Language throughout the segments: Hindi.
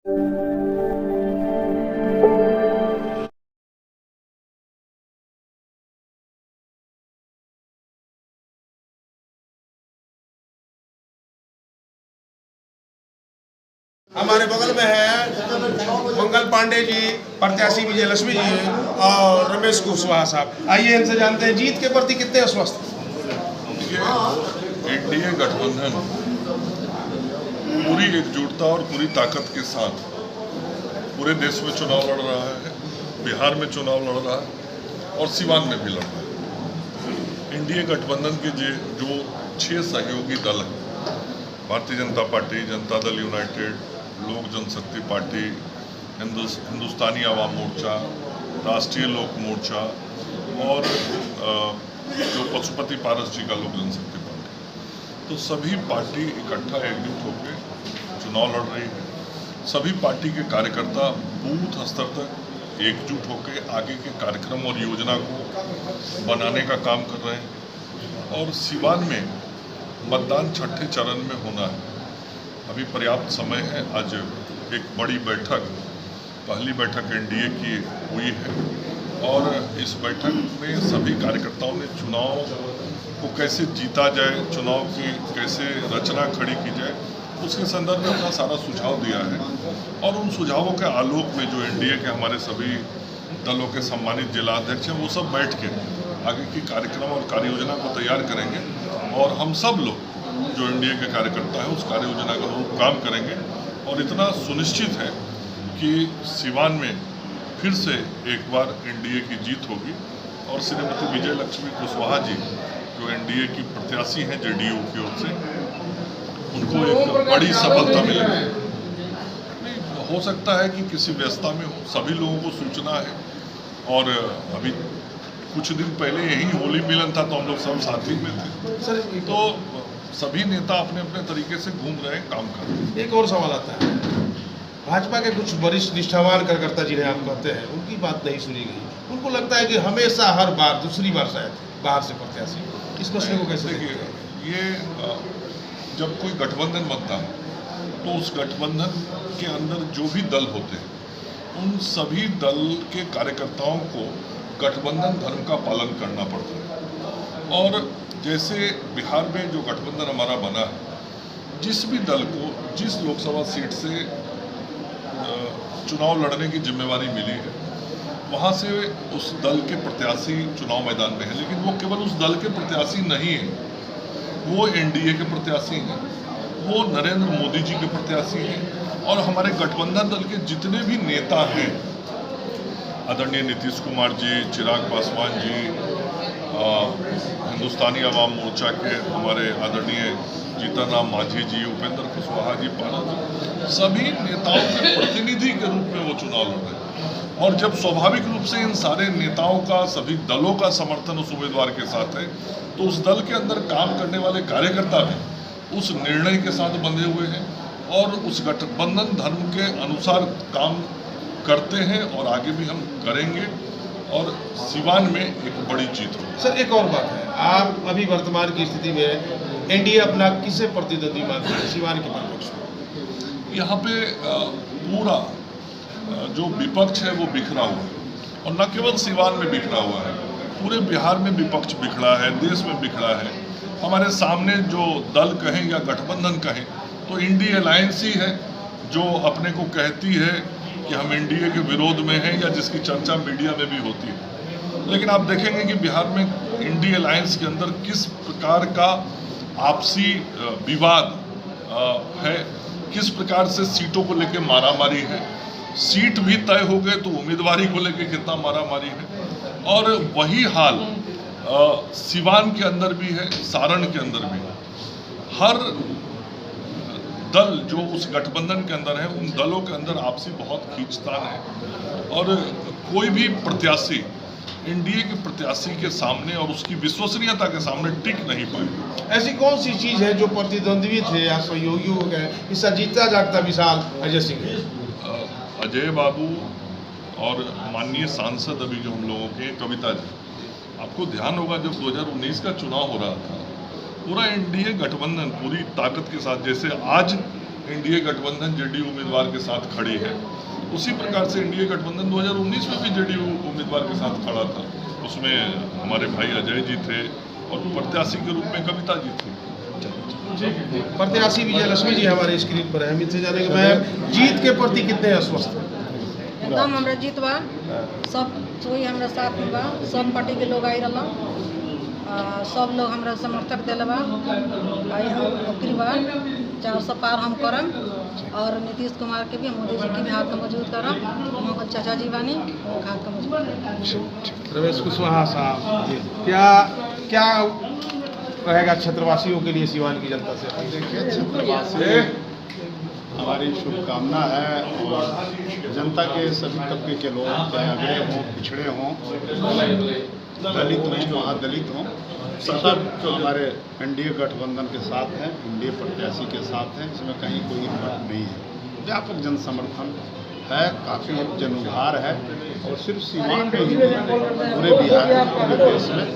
हमारे बगल में है मंगल पांडे जी, प्रत्याशी विजयलक्ष्मी जी और रमेश कुशवाहा साहब। आइए इनसे जानते हैं जीत के प्रति कितने आश्वस्त हैं। एनडीए गठबंधन पूरी एकजुटता और पूरी ताकत के साथ पूरे देश में चुनाव लड़ रहा है, बिहार में चुनाव लड़ रहा है और सिवान में भी लड़ रहा है। एनडीए गठबंधन के जो 6 सहयोगी दल हैं, भारतीय जनता पार्टी, जनता दल यूनाइटेड, लोक जनशक्ति पार्टी, हिंदुस्तानी आवाम मोर्चा, राष्ट्रीय लोक मोर्चा और जो पशुपति पारस जी का लोक जनशक्ति पार्टी, तो सभी पार्टी इकट्ठा एकजुट होकर चुनाव लड़ रही है। सभी पार्टी के कार्यकर्ता बूथ स्तर तक एकजुट होकर आगे के कार्यक्रम और योजना को बनाने का काम कर रहे हैं। और सिवान में मतदान 6ठे चरण में होना है, अभी पर्याप्त समय है। आज एक बड़ी बैठक, पहली बैठक एनडीए की हुई है और इस बैठक में सभी कार्यकर्ताओं ने चुनाव को कैसे जीता जाए, चुनाव की कैसे रचना खड़ी की जाए, उसके संदर्भ में अपना सारा सुझाव दिया है। और उन सुझावों के आलोक में जो एनडीए के हमारे सभी दलों के सम्मानित जिलाध्यक्ष हैं, वो सब बैठ के आगे की कार्यक्रम और कार्य योजना को तैयार करेंगे और हम सब लोग जो एनडीए के कार्यकर्ता हैं उस कार्य योजना का काम करेंगे। और इतना सुनिश्चित है कि सिवान में फिर से एक बार एनडीए की जीत होगी और श्रीमती विजयलक्ष्मी कुशवाहा जी जो एनडीए की प्रत्याशी हैं जेडीयू की ओर से, उनको एक बड़ी सफलता मिलेगी। हो सकता है कि किसी व्यस्तता में हो, सभी लोगों को सूचना है। और अभी कुछ दिन पहले यही होली मिलन था तो हम लोग सब साथी में थे, तो सभी नेता अपने अपने तरीके से घूम रहे हैं, काम कर रहे हैं। एक और सवाल आता है, भाजपा के कुछ वरिष्ठ निष्ठावान कार्यकर्ता जिन्हें आप कहते हैं, उनकी बात नहीं सुनी गई। उनको लगता है कि हमेशा हर बार दूसरी बार शायद बाहर से प्रत्याशी, इस मसले को कैसे देखिए? ये जब कोई गठबंधन बनता है तो उस गठबंधन के अंदर जो भी दल होते हैं, उन सभी दल के कार्यकर्ताओं को गठबंधन धर्म का पालन करना पड़ता है। और जैसे बिहार में जो गठबंधन हमारा बना है, जिस भी दल को जिस लोकसभा सीट से चुनाव लड़ने की जिम्मेवारी मिली है, वहाँ से उस दल के प्रत्याशी चुनाव मैदान में है। लेकिन वो केवल उस दल के प्रत्याशी नहीं है, वो एनडीए के प्रत्याशी हैं, वो नरेंद्र मोदी जी के प्रत्याशी हैं और हमारे गठबंधन दल के जितने भी नेता हैं, आदरणीय नीतीश कुमार जी, चिराग पासवान जी, हिंदुस्तानी आवाम मोर्चा के हमारे आदरणीय जीतन राम मांझी जी, उपेंद्र कुशवाहा जी, पारस जी, सभी नेताओं के प्रतिनिधि के रूप में वो चुनाव लड़ रहे हैं। और जब स्वाभाविक रूप से इन सारे नेताओं का, सभी दलों का समर्थन उस उम्मीदवार के साथ है, तो उस दल के अंदर काम करने वाले कार्यकर्ता भी उस निर्णय के साथ बंधे हुए हैं और उस गठबंधन धर्म के अनुसार काम करते हैं और आगे भी हम करेंगे और सिवान में एक बड़ी जीत होगी। सर एक और बात है, आप अभी वर्तमान की स्थिति में एनडीए अपना किसे प्रतिद्वंदी मानते हैं सिवान के परिप्रेक्ष्य में? यहाँ पे पूरा जो विपक्ष है वो बिखरा हुआ है और न केवल सिवान में बिखरा हुआ है, पूरे बिहार में विपक्ष बिखरा है, देश में बिखरा है। हमारे सामने जो दल कहें या गठबंधन कहें तो इंडी अलायंस ही है जो अपने को कहती है कि हम एनडीए के विरोध में हैं या जिसकी चर्चा मीडिया में भी होती है। लेकिन आप देखेंगे कि बिहार में इंडी अलायंस के अंदर किस प्रकार का आपसी विवाद है, किस प्रकार से सीटों को लेकर मारामारी है, सीट भी तय हो गए तो उम्मीदवारी को लेकर कितना मारामारी है। और वही हाल सिवान के अंदर भी है, सारण के अंदर भी है। हर दल जो उस गठबंधन के अंदर है, उन दलों के अंदर आपसी बहुत खींचतान है और कोई भी प्रत्याशी एनडीए के प्रत्याशी के सामने और उसकी विश्वसनीयता के सामने टिक नहीं पाए। ऐसी कौन सी चीज है जो प्रतिद्वंद्वी थे या सहयोगी हो गए, इससे जीता जागता मिसाल अजय सिंह है? अजय बाबू और माननीय सांसद अभी जो हम लोगों के कविता जी, आपको ध्यान होगा जब 2019 का चुनाव हो रहा था, पूरा एनडीए गठबंधन पूरी ताकत के साथ, जैसे आज एनडीए गठबंधन जेडीयू उम्मीदवार के साथ खड़ी है, उसी प्रकार से एनडीए गठबंधन 2019 में भी जेडीयू उम्मीदवार के साथ खड़ा था। उसमें हमारे भाई अजय जी थे और प्रत्याशी के रूप में कविता जी थी। प्रत्याशी विजयलक्ष्मी जी हमारे स्क्रीन पर है, हम इनसे जानेंगे मैम जीत के प्रति कितने आश्वस्त हैं? एकदम हमरा जीत बा, सब कोई हमरा साथ में बा, सब पार्टी के लोग आई रहा, सब लोग हमरा समर्थक दिल बा, ओकरी बाद 400 पार हम करम और नीतीश कुमार के भी, मोदी जी के भी हाथ मजबूत करम, वहाँ चाचा जी बानी हाथ का मजबूत करम। रमेश कुशवाहा साहब, क्या क्या रहेगा क्षेत्रवासियों के लिए सिवान की जनता से? देखिए, क्षेत्रवासी हमारी शुभकामना है और जनता के सभी तबके के लोग, चाहे अगड़े हों, पिछड़े हों, दलित हों, महादलित हों, सब जो हमारे एनडीए गठबंधन के साथ हैं, एनडीए प्रत्याशी के साथ हैं, इसमें कहीं कोई फर्क नहीं है। व्यापक जन समर्थन है, काफ़ी जन-उभार है और सिर्फ सीवान में ही नहीं, पूरे बिहार में, पूरे देश में।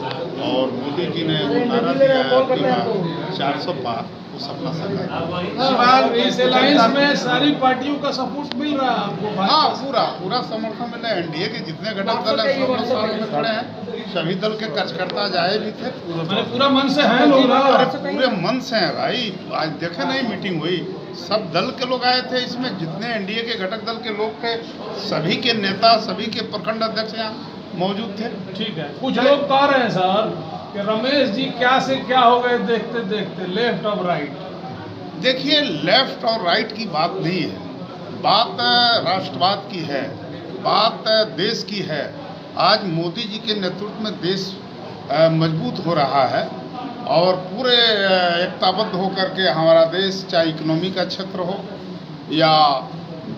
और मोदी जी ने नारा दिया है कि 400 पार, वो सपना साकार। इस अलायंस में सारी पार्टियों का सपोर्ट मिल रहा है आपको? हाँ, पूरा समर्थन मिला है। एनडीए के जितने घटक दल हैं सब लोग साथ में खड़े हैं, सभी दल के कार्यकर्ता जाए भी थे, पूरा मन से हैं लोग। अरे पूरे मन से हैं भाई। आज देखे नहीं मीटिंग हुई, सब दल के लोग आए थे, इसमें जितने एनडीए के घटक दल के लोग थे, सभी के नेता, सभी के प्रखंड अध्यक्ष यहाँ मौजूद थे। ठीक है, कुछ लोग कह रहे हैं सर कि रमेश जी क्या से क्या हो गए देखते देखते, लेफ्ट और राइट। देखिए, लेफ्ट और राइट की बात नहीं है, बात राष्ट्रवाद की है, बात देश की है। आज मोदी जी के नेतृत्व में देश मजबूत हो रहा है और पूरे एकताबद्ध होकर के हमारा देश, चाहे इकोनॉमी का क्षेत्र हो या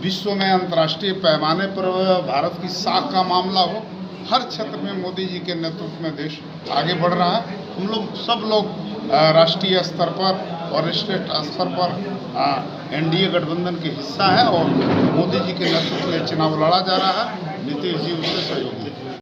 विश्व में अंतर्राष्ट्रीय पैमाने पर भारत की साख का मामला हो, हर क्षेत्र में मोदी जी के नेतृत्व में देश आगे बढ़ रहा है। हम लोग सब लोग राष्ट्रीय स्तर पर और स्टेट स्तर पर एनडीए गठबंधन के हिस्सा है और मोदी जी के नेतृत्व में चुनाव लड़ा जा रहा है। नीतीश जी उससे सहयोगी हैं।